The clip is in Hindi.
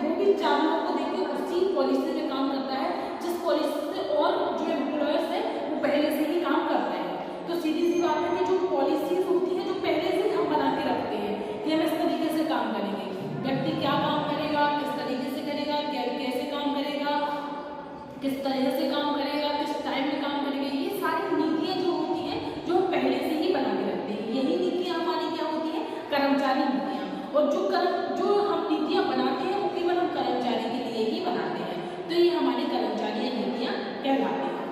वो भी 4 लोगों को देख के उसी पॉलिसी में काम करता है जिस पॉलिसी से और जो एम्प्लॉयर्स है वो पहले से ही काम करते हैं। तो सीधी सी बात है कि जो पॉलिसीज होती है जो पहले से हम बना के रखते हैं कि हम इस तरीके से काम करेंगे, व्यक्ति क्या काम करेगा, किस तरीके से करेगा, कैसे काम करेगा, किस तरह से काम करेगा, किस टाइम में काम करेगा, ये सारी नीतियाँ जो होती हैं जो हम पहले से ही बना के रखते हैं। यही नीतियाँ हमारी क्या होती है, कर्मचारी नीतियाँ। और जो हम नीतियाँ बनाते हैं वो केवल हम कर्मचारी के लिए ही बनाते हैं, तो ये हमारी कर्मचारी नीतियाँ कहलाती हैं।